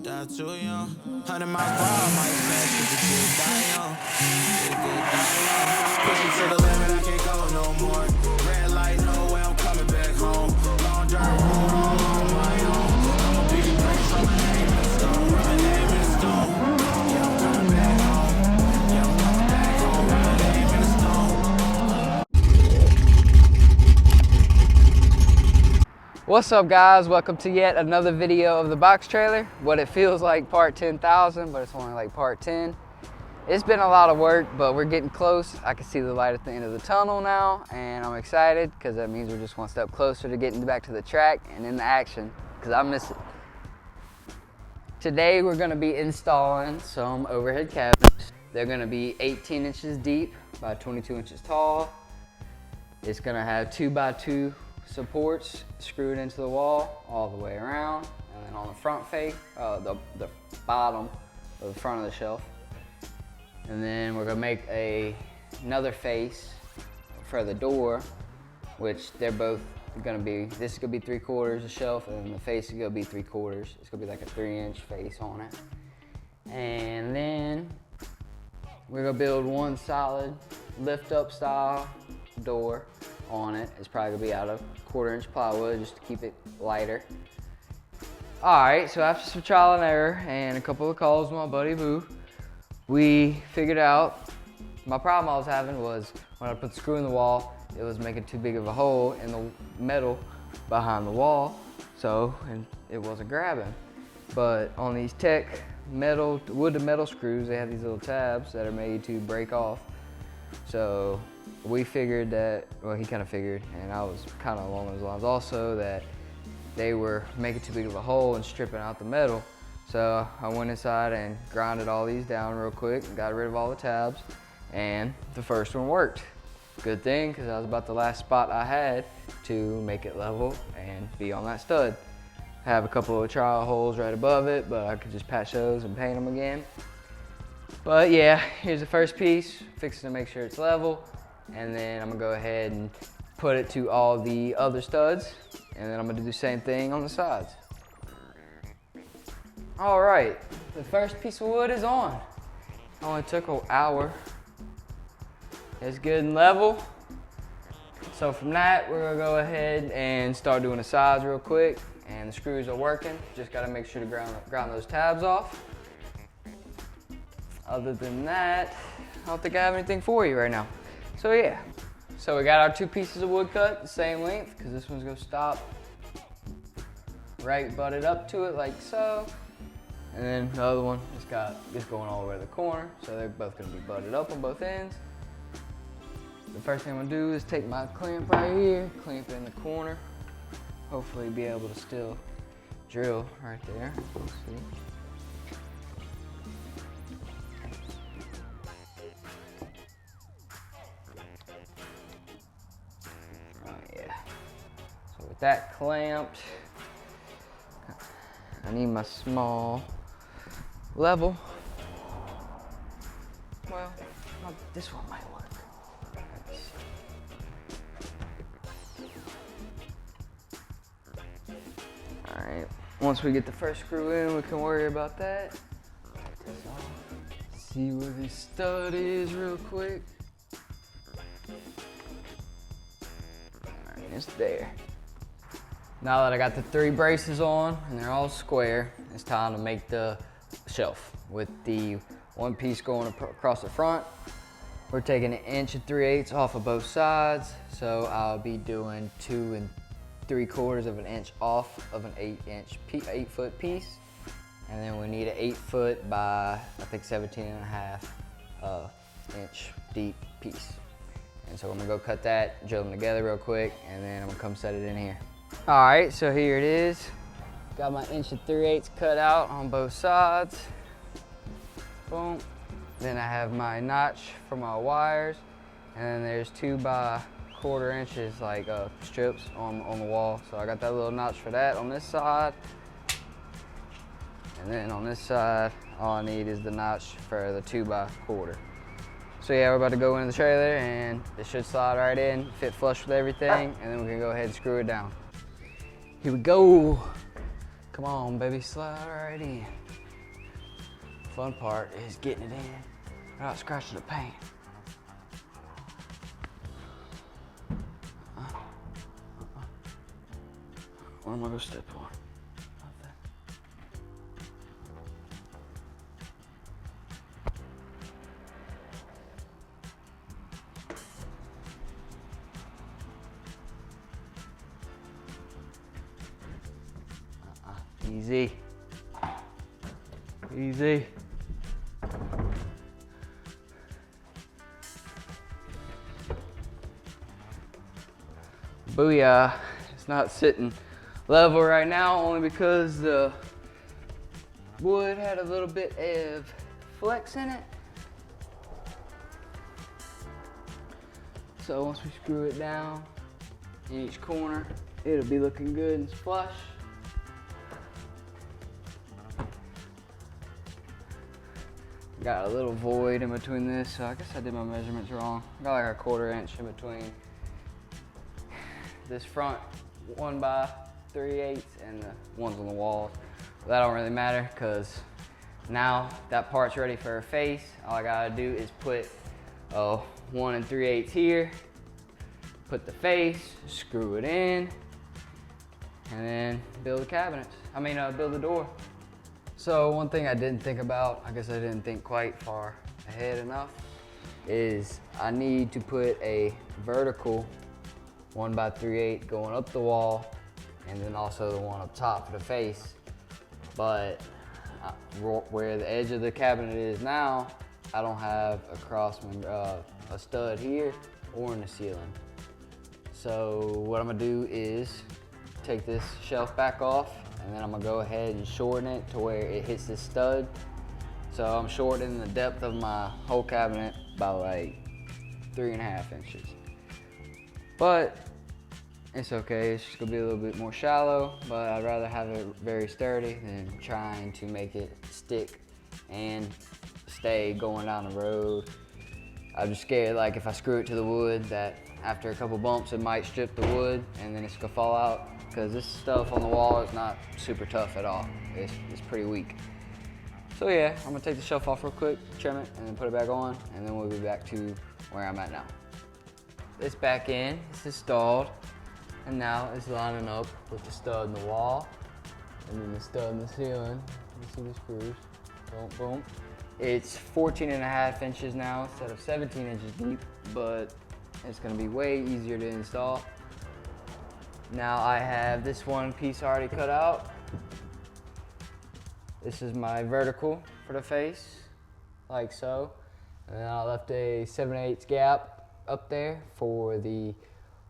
die too young. 100 miles per hour, might smash if the kid die young. The kid die young. Pushing to the limit, I can't go no more. Red light, no way, I'm coming back home. Long dirt road, all on my own. I'm a big place, I'm a name in the stone. My name in the stone. Yeah, I'm coming back home. Yeah, I'm coming back home. My name in the stone. What's up, guys? Welcome to yet another video of the box trailer. What it feels like part 10,000, but it's only like part 10. It's been a lot of work, but we're getting close. I can see the light at the end of the tunnel now, and I'm excited because that means we're just one step closer to getting back to the track and into action, because I miss it. Today we're going to be installing some overhead cabinets. They're going to be 18 inches deep by 22 inches tall. It's going to have 2x2 supports screwed into the wall all the way around, and then on the front face, the bottom of the front of the shelf. And then we're gonna make another face for the door, which they're both gonna be, this is gonna be 3/4 a shelf, and the face is gonna be 3/4. It's gonna be like a 3-inch face on it. And then we're gonna build one solid lift up style door on it. It's probably gonna be out of 1/4-inch plywood just to keep it lighter. All right, so after some trial and error and a couple of calls with my buddy Boo, we figured out my problem I was having was when I put the screw in the wall, it was making too big of a hole in the metal behind the wall, and it wasn't grabbing. But on these Tech wood to metal screws, they have these little tabs that are made to break off. So we figured that, well, he kind of figured, and I was kind of along those lines also, that they were making too big of a hole and stripping out the metal. So I went inside and grinded all these down real quick and got rid of all the tabs, and the first one worked. Good thing, because that was about the last spot I had to make it level and be on that stud. I have a couple of trial holes right above it, but I could just patch those and paint them again. But yeah, here's the first piece, fixing to make sure it's level, and then I'm gonna go ahead and put it to all the other studs, and then I'm gonna do the same thing on the sides. All right, the first piece of wood is on. Only took an hour. It's good and level. So from that, we're gonna go ahead and start doing the sides real quick, and the screws are working. Just gotta make sure to ground those tabs off. Other than that, I don't think I have anything for you right now. So yeah, so we got our 2 pieces of wood cut the same length, because this one's gonna stop right butted up to it like so. And then the other one has got this going all the way to the corner, so they're both gonna be butted up on both ends. The first thing I'm gonna do is take my clamp right here, clamp it in the corner. Hopefully be able to still drill right there. Let's see. With that clamped, I need my small level. Well, this one might work. All right, once we get the first screw in, we can worry about that. Take this off, see where this stud is real quick. All right, it's there. Now that I got the 3 braces on and they're all square, it's time to make the shelf. With the one piece going across the front, we're taking 1 3/8 off of both sides. So I'll be doing 2 3/4 inch off of an 8-foot piece. And then we need an 8-foot by, I think, 17.5 inch deep piece. And so I'm gonna go cut that, drill them together real quick, and then I'm gonna come set it in here. All right, so here it is. Got my 1 3/8 cut out on both sides. Boom. Then I have my notch for my wires, and then there's 2 by 1/4 inches like strips on the wall. So I got that little notch for that on this side. And then on this side, all I need is the notch for the 2 by 1/4. So yeah, we're about to go into the trailer, and it should slide right in, fit flush with everything, and then we can go ahead and screw it down. Here we go. Come on, baby, slide right in. Fun part is getting it in without scratching the paint. What am I gonna step on? Easy. Easy. Booyah. It's not sitting level right now only because the wood had a little bit of flex in it. So once we screw it down in each corner, it'll be looking good and flush. Got a little void in between this, so I guess I did my measurements wrong. Got like a 1/4 inch in between this front 1x3/8 and the ones on the walls. But that don't really matter because now that part's ready for her face. All I gotta do is put a 1 3/8 here, put the face, screw it in, and then build the cabinets. Build the door. So one thing I didn't think about, I guess I didn't think quite far ahead enough, is I need to put a vertical 1x3/8 going up the wall, and then also the one up top for the face. But where the edge of the cabinet is now, I don't have a stud here or in the ceiling. So what I'm gonna do is take this shelf back off, and then I'm gonna go ahead and shorten it to where it hits this stud. So I'm shortening the depth of my whole cabinet by like 3.5 inches. But it's okay, it's just gonna be a little bit more shallow, but I'd rather have it very sturdy than trying to make it stick and stay going down the road. I'm just scared, like if I screw it to the wood, that after a couple bumps it might strip the wood and then it's gonna fall out, because this stuff on the wall is not super tough at all. It's pretty weak. So yeah, I'm gonna take the shelf off real quick, trim it, and then put it back on, and then we'll be back to where I'm at now. It's back in, it's installed, and now it's lining up with the stud in the wall, and then the stud in the ceiling. You see the screws, boom, boom. It's 14.5 inches now instead of 17 inches deep, but it's gonna be way easier to install. Now I have this one piece already cut out. This is my vertical for the face, like so. And then I left a 7/8 gap up there for the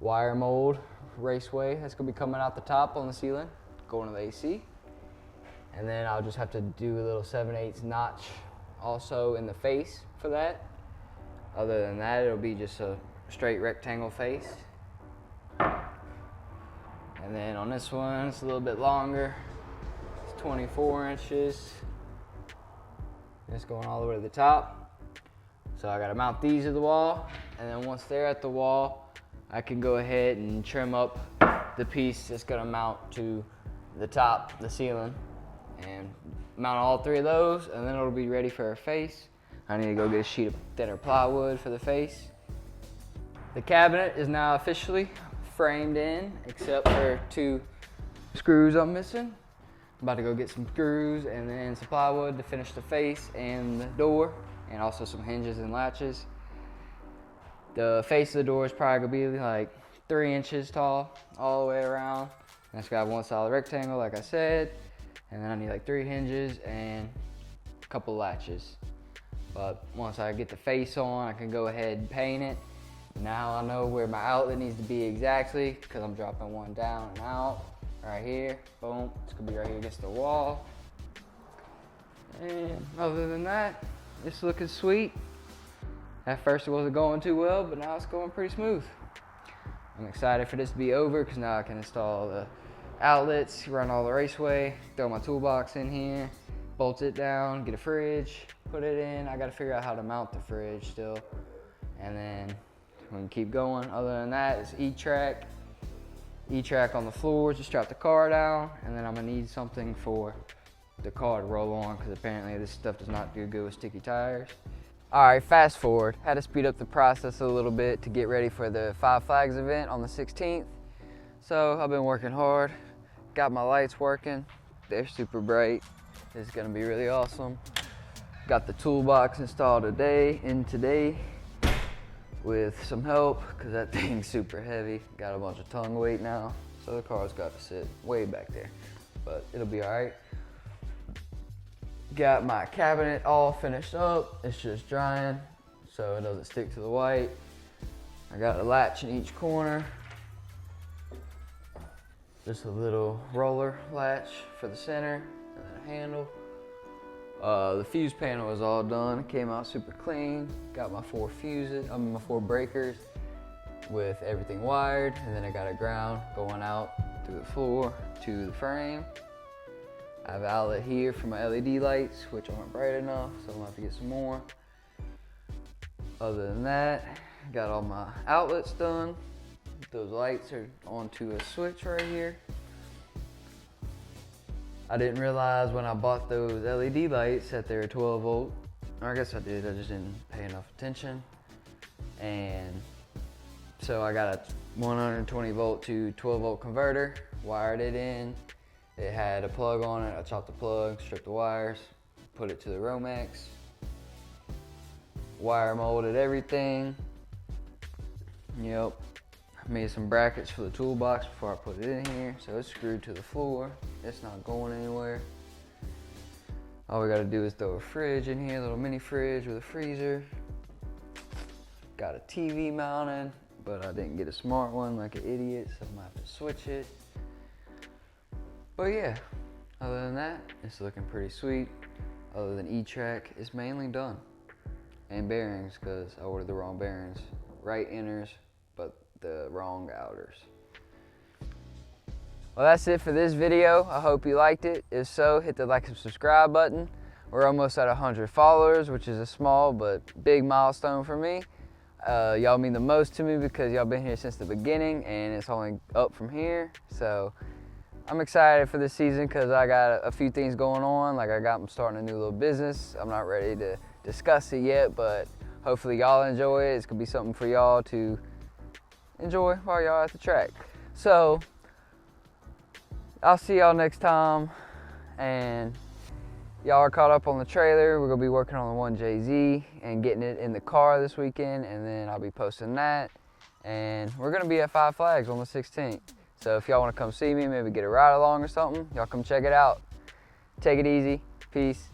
wire mold raceway that's gonna be coming out the top on the ceiling, going to the AC. And then I'll just have to do a little 7/8 notch also in the face for that. Other than that, it'll be just a straight rectangle face. And then on this one, it's a little bit longer. It's 24 inches. It's going all the way to the top. So I gotta mount these to the wall. And then once they're at the wall, I can go ahead and trim up the piece that's gonna mount to the top, the ceiling, and mount all 3 of those, and then it'll be ready for her face. I need to go get a sheet of thinner plywood for the face. The cabinet is now officially framed in, except for 2 screws I'm missing. I'm about to go get some screws and then some plywood to finish the face and the door, and also some hinges and latches. The face of the door is probably gonna be like 3 inches tall all the way around. And it's got one solid rectangle, like I said. And then I need like 3 hinges and a couple latches. But once I get the face on, I can go ahead and paint it. Now I know where my outlet needs to be exactly, because I'm dropping one down and out. Right here, boom, it's gonna be right here against the wall. And other than that, it's looking sweet. At first it wasn't going too well, but now it's going pretty smooth. I'm excited for this to be over, because now I can install the outlets, run all the raceway, throw my toolbox in here, bolt it down, get a fridge, put it in. I gotta figure out how to mount the fridge still. And then we can keep going. Other than that, it's E-track. E-track on the floor to strap the car down, and then I'm gonna need something for the car to roll on because apparently this stuff does not do good with sticky tires. All right, fast forward. Had to speed up the process a little bit to get ready for the Five Flags event on the 16th. So I've been working hard, got my lights working. They're super bright. It's gonna be really awesome. Got the toolbox installed today with some help because that thing's super heavy. Got a bunch of tongue weight now, so the car's got to sit way back there, but it'll be all right. Got my cabinet all finished up. It's just drying so it doesn't stick to the white. I got a latch in each corner. Just a little roller latch for the center and then a handle. The fuse panel is all done. It came out super clean. Got my 4 fuses, my 4 breakers with everything wired, and then I got a ground going out through the floor to the frame. I have an outlet here for my LED lights, which aren't bright enough, so I'm gonna have to get some more. Other than that, got all my outlets done. Those lights are onto a switch right here. I didn't realize when I bought those LED lights that they were 12 volt. Or I guess I did, I just didn't pay enough attention. And so I got a 120 volt to 12 volt converter, wired it in. It had a plug on it. I chopped the plug, stripped the wires, put it to the Romex, wire molded everything. Yep. Made some brackets for the toolbox before I put it in here, so it's screwed to the floor. It's not going anywhere. All we gotta do is throw a fridge in here, a little mini fridge with a freezer. Got a TV mounted, but I didn't get a smart one like an idiot, so I'm gonna have to switch it. But yeah, other than that, it's looking pretty sweet. Other than E-track, it's mainly done. And bearings, because I ordered the wrong bearings. Right inners, but the wrong outers. Well, that's it for this video. I hope you liked it. If so, hit the like and subscribe button. We're almost at 100 followers, which is a small but big milestone for me. Y'all mean the most to me because y'all been here since the beginning and it's only up from here. So I'm excited for this season because I got a few things going on. Like I'm starting a new little business. I'm not ready to discuss it yet, but hopefully y'all enjoy it. It's gonna be something for y'all to enjoy while y'all at the track. So I'll see y'all next time, and y'all are caught up on the trailer. We're gonna be working on the 1JZ and getting it in the car this weekend, and then I'll be posting that. And we're gonna be at Five Flags on the 16th. So if y'all wanna come see me, maybe get a ride along or something, y'all come check it out. Take it easy, peace.